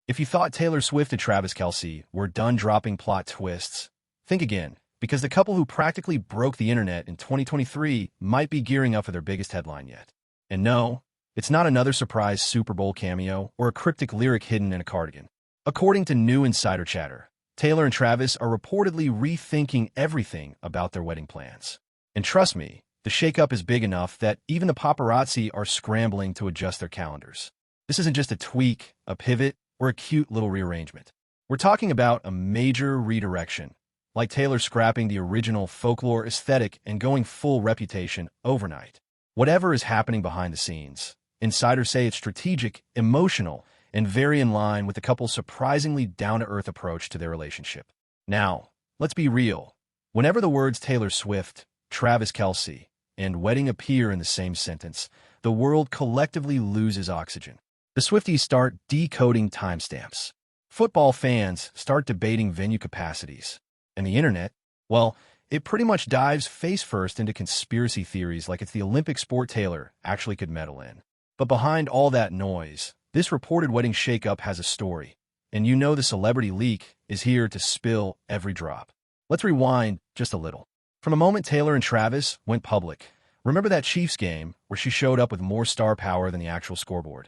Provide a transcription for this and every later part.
If you thought Taylor Swift and Travis Kelce were done dropping plot twists, think again, because the couple who practically broke the internet in 2023 might be gearing up for their biggest headline yet. And no, it's not another surprise Super Bowl cameo or a cryptic lyric hidden in a cardigan. According to new insider chatter, Taylor and Travis are reportedly rethinking everything about their wedding plans. And trust me, the shakeup is big enough that even the paparazzi are scrambling to adjust their calendars. This isn't just a tweak, a pivot, or a cute little rearrangement. We're talking about a major redirection, like Taylor scrapping the original folklore aesthetic and going full Reputation overnight. Whatever is happening behind the scenes, insiders say it's strategic, emotional, and very in line with the couple's surprisingly down-to-earth approach to their relationship. Now, let's be real. Whenever the words Taylor Swift, Travis Kelce, and wedding appear in the same sentence, the world collectively loses oxygen. The Swifties start decoding timestamps. Football fans start debating venue capacities. And the internet, well, it pretty much dives face-first into conspiracy theories like it's the Olympic sport Taylor actually could medal in. But behind all that noise, this reported wedding shakeup has a story. And you know the celebrity leak is here to spill every drop. Let's rewind just a little. From the moment Taylor and Travis went public, remember that Chiefs game where she showed up with more star power than the actual scoreboard?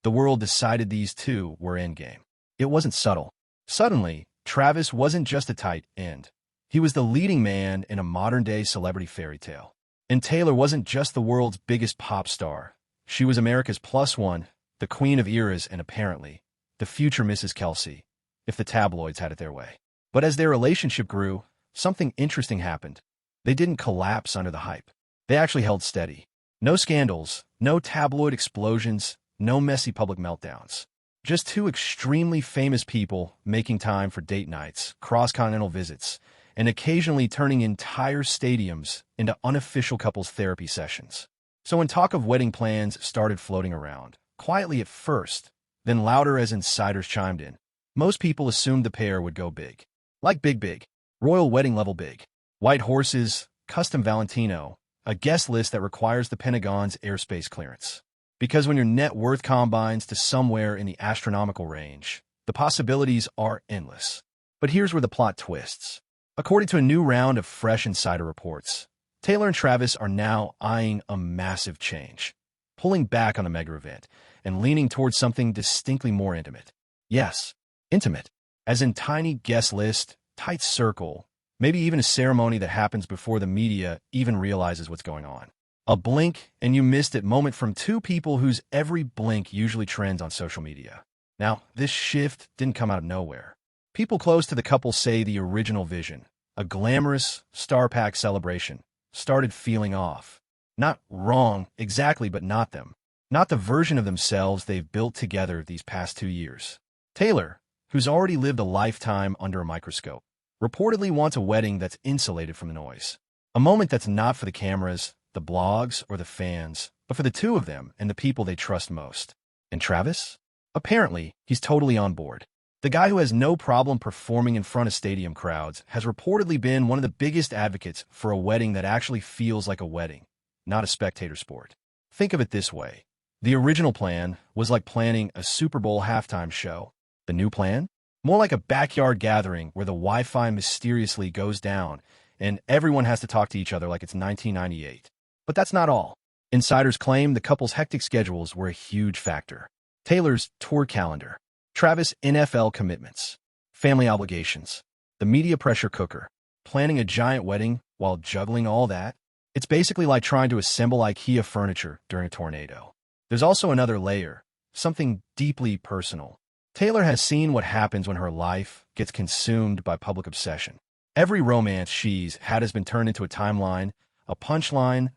The world decided these two were endgame. It wasn't subtle. Suddenly, Travis wasn't just a tight end. He was the leading man in a modern-day celebrity fairy tale. And Taylor wasn't just the world's biggest pop star. She was America's +1, the queen of eras, and apparently, the future Mrs. Kelce, if the tabloids had it their way. But as their relationship grew, something interesting happened. They didn't collapse under the hype. They actually held steady. No scandals, no tabloid explosions, no messy public meltdowns. Just two extremely famous people making time for date nights, cross-continental visits, and occasionally turning entire stadiums into unofficial couples therapy sessions. So when talk of wedding plans started floating around, quietly at first, then louder as insiders chimed in, most people assumed the pair would go big. Like big, royal wedding level big. White horses, custom Valentino, a guest list that requires the Pentagon's airspace clearance. Because when your net worth combines to somewhere in the astronomical range, the possibilities are endless. But here's where the plot twists. According to a new round of fresh insider reports, Taylor and Travis are now eyeing a massive change, pulling back on the mega event and leaning towards something distinctly more intimate. Yes, intimate, as in tiny guest list, tight circle, maybe even a ceremony that happens before the media even realizes what's going on. A blink and you missed it moment from two people whose every blink usually trends on social media. Now, this shift didn't come out of nowhere. People close to the couple say the original vision, a glamorous, star-packed celebration, started feeling off. Not wrong, exactly, but not them. Not the version of themselves they've built together these past 2 years. Taylor, who's already lived a lifetime under a microscope, reportedly wants a wedding that's insulated from the noise. A moment that's not for the cameras, the blogs, or the fans, but for the two of them and the people they trust most. And Travis? Apparently, he's totally on board. The guy who has no problem performing in front of stadium crowds has reportedly been one of the biggest advocates for a wedding that actually feels like a wedding, not a spectator sport. Think of it this way. The original plan was like planning a Super Bowl halftime show. The new plan? More like a backyard gathering where the Wi-Fi mysteriously goes down and everyone has to talk to each other like it's 1998. But that's not all. Insiders claim the couple's hectic schedules were a huge factor. Taylor's tour calendar, Travis' NFL commitments, family obligations, the media pressure cooker, planning a giant wedding while juggling all that. It's basically like trying to assemble IKEA furniture during a tornado. There's also another layer, something deeply personal. Taylor has seen what happens when her life gets consumed by public obsession. Every romance she's had has been turned into a timeline, a punchline,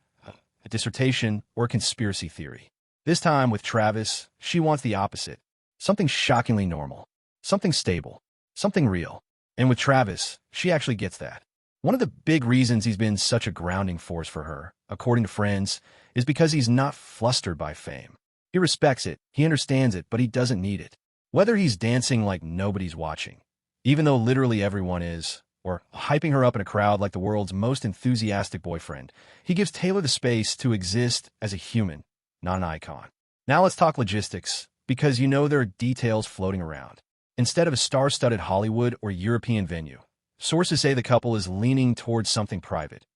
a dissertation, or a conspiracy theory. This time with Travis, she wants the opposite. Something shockingly normal. Something stable. Something real. And with Travis, she actually gets that. One of the big reasons he's been such a grounding force for her, according to friends, is because he's not flustered by fame. He respects it, he understands it, but he doesn't need it. Whether he's dancing like nobody's watching, even though literally everyone is, or hyping her up in a crowd like the world's most enthusiastic boyfriend, he gives Taylor the space to exist as a human, not an icon. Now let's talk logistics, because you know there are details floating around. Instead of a star-studded Hollywood or European venue, sources say the couple is leaning towards something private,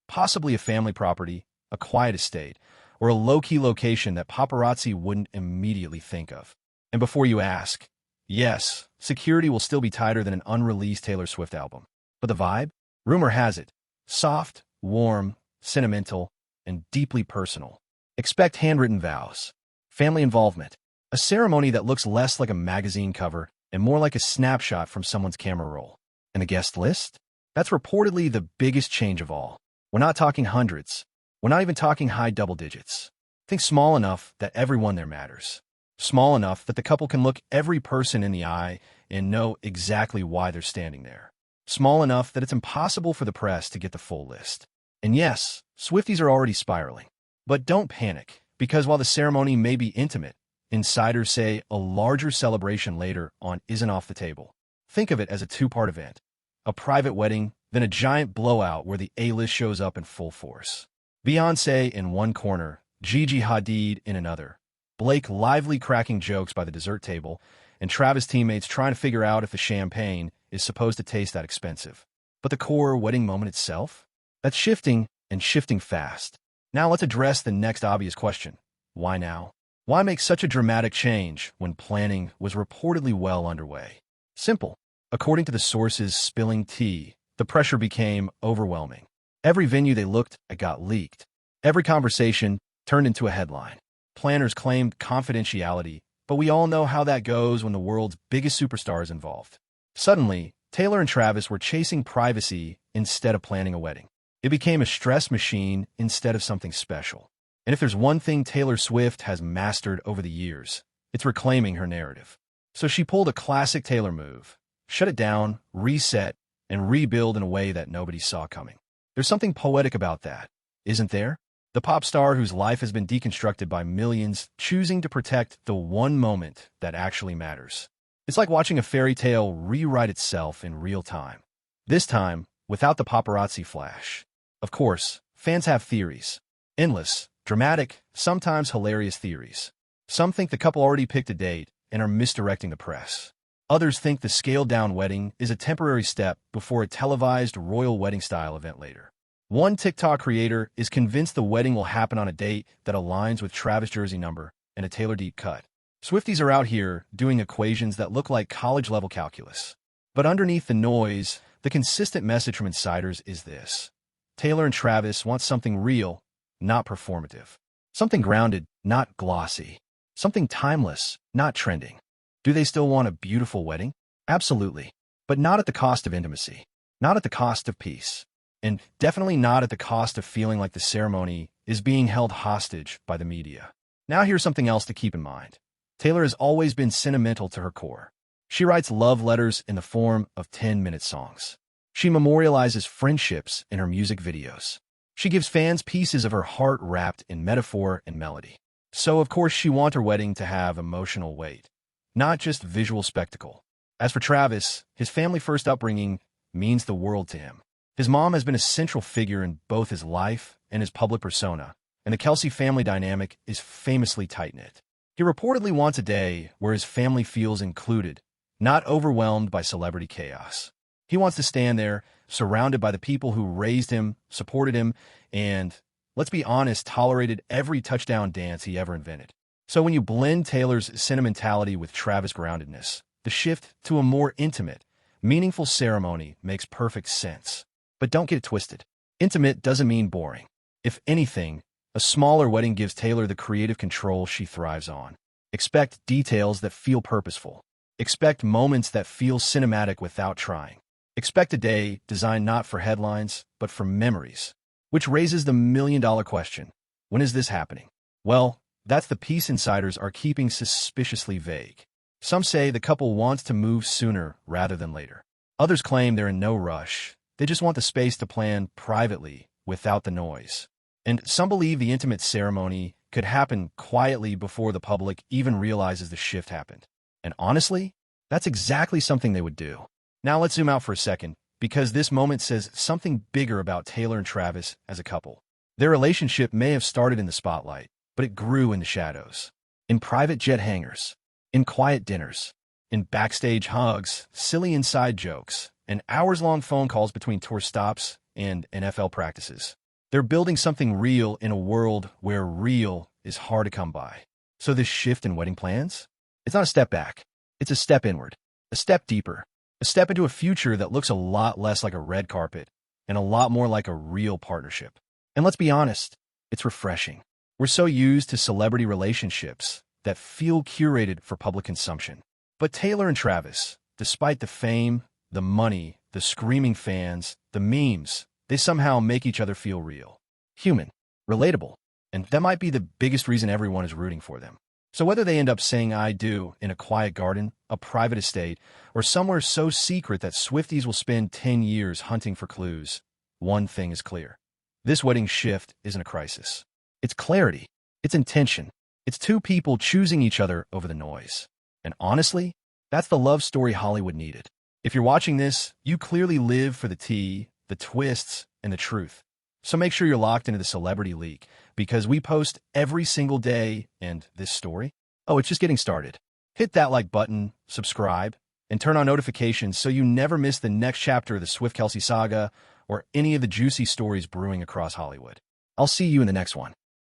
possibly a family property, a quiet estate, or a low-key location that paparazzi wouldn't immediately think of. And before you ask, yes, security will still be tighter than an unreleased Taylor Swift album. But the vibe? Rumor has it, soft, warm, sentimental, and deeply personal. Expect handwritten vows, family involvement, a ceremony that looks less like a magazine cover and more like a snapshot from someone's camera roll. And the guest list? That's reportedly the biggest change of all. We're not talking hundreds. We're not even talking high double digits. Think small enough that everyone there matters. Small enough that the couple can look every person in the eye and know exactly why they're standing there. Small enough that it's impossible for the press to get the full list. And yes, Swifties are already spiraling. But don't panic, because while the ceremony may be intimate, insiders say a larger celebration later on isn't off the table. Think of it as a two-part event. A private wedding, then a giant blowout where the A-list shows up in full force. Beyoncé in one corner, Gigi Hadid in another, Blake lively cracking jokes by the dessert table, and Travis teammates trying to figure out if the champagne is supposed to taste that expensive. But the core wedding moment itself? That's shifting, and shifting fast. Now let's address the next obvious question. Why now? Why make such a dramatic change when planning was reportedly well underway? Simple. According to the sources spilling tea, the pressure became overwhelming. Every venue they looked at got leaked. Every conversation turned into a headline. Planners claimed confidentiality, but we all know how that goes when the world's biggest superstar is involved. Suddenly, Taylor and Travis were chasing privacy instead of planning a wedding. It became a stress machine instead of something special. And if there's one thing Taylor Swift has mastered over the years, it's reclaiming her narrative. So she pulled a classic Taylor move, shut it down, reset, and rebuild in a way that nobody saw coming. There's something poetic about that, isn't there? The pop star whose life has been deconstructed by millions choosing to protect the one moment that actually matters. It's like watching a fairy tale rewrite itself in real time. This time, without the paparazzi flash. Of course, fans have theories. Endless, dramatic, sometimes hilarious theories. Some think the couple already picked a date and are misdirecting the press. Others think the scaled-down wedding is a temporary step before a televised royal wedding-style event later. One TikTok creator is convinced the wedding will happen on a date that aligns with Travis' jersey number and a Taylor deep cut. Swifties are out here doing equations that look like college-level calculus. But underneath the noise, the consistent message from insiders is this. Taylor and Travis want something real, not performative. Something grounded, not glossy. Something timeless, not trending. Do they still want a beautiful wedding? Absolutely. But not at the cost of intimacy. Not at the cost of peace. And definitely not at the cost of feeling like the ceremony is being held hostage by the media. Now here's something else to keep in mind. Taylor has always been sentimental to her core. She writes love letters in the form of 10-minute songs. She memorializes friendships in her music videos. She gives fans pieces of her heart wrapped in metaphor and melody. So, of course, she wants her wedding to have emotional weight, not just visual spectacle. As for Travis, his family-first upbringing means the world to him. His mom has been a central figure in both his life and his public persona, and the Kelce family dynamic is famously tight-knit. He reportedly wants a day where his family feels included, not overwhelmed by celebrity chaos. He wants to stand there, surrounded by the people who raised him, supported him, and, let's be honest, tolerated every touchdown dance he ever invented. So when you blend Taylor's sentimentality with Travis' groundedness, the shift to a more intimate, meaningful ceremony makes perfect sense. But don't get it twisted. Intimate doesn't mean boring. If anything, a smaller wedding gives Taylor the creative control she thrives on. Expect details that feel purposeful. Expect moments that feel cinematic without trying. Expect a day designed not for headlines, but for memories. Which raises the million-dollar question. When is this happening? Well, that's the piece insiders are keeping suspiciously vague. Some say the couple wants to move sooner rather than later. Others claim they're in no rush. They just want the space to plan privately, without the noise. And some believe the intimate ceremony could happen quietly before the public even realizes the shift happened. And honestly, that's exactly something they would do. Now let's zoom out for a second, because this moment says something bigger about Taylor and Travis as a couple. Their relationship may have started in the spotlight, but it grew in the shadows. In private jet hangars, In quiet dinners, in backstage hugs, silly inside jokes, and hours-long phone calls between tour stops and NFL practices. They're building something real in a world where real is hard to come by. So this shift in wedding plans? It's not a step back. It's a step inward, a step deeper, a step into a future that looks a lot less like a red carpet and a lot more like a real partnership. And let's be honest, it's refreshing. We're so used to celebrity relationships that feel curated for public consumption. But Taylor and Travis, despite the fame, the money, the screaming fans, the memes, they somehow make each other feel real, human, relatable, and that might be the biggest reason everyone is rooting for them. So whether they end up saying I do in a quiet garden, a private estate, or somewhere so secret that Swifties will spend 10 years hunting for clues, one thing is clear. This wedding shift isn't a crisis. It's clarity. It's intention. It's two people choosing each other over the noise. And honestly, that's the love story Hollywood needed. If you're watching this, you clearly live for the tea, the twists, and the truth. So make sure you're locked into the Celebrity Leak, because we post every single day, and this story? Oh, it's just getting started. Hit that like button, subscribe, and turn on notifications so you never miss the next chapter of the Swift-Kelsey saga or any of the juicy stories brewing across Hollywood. I'll see you in the next one.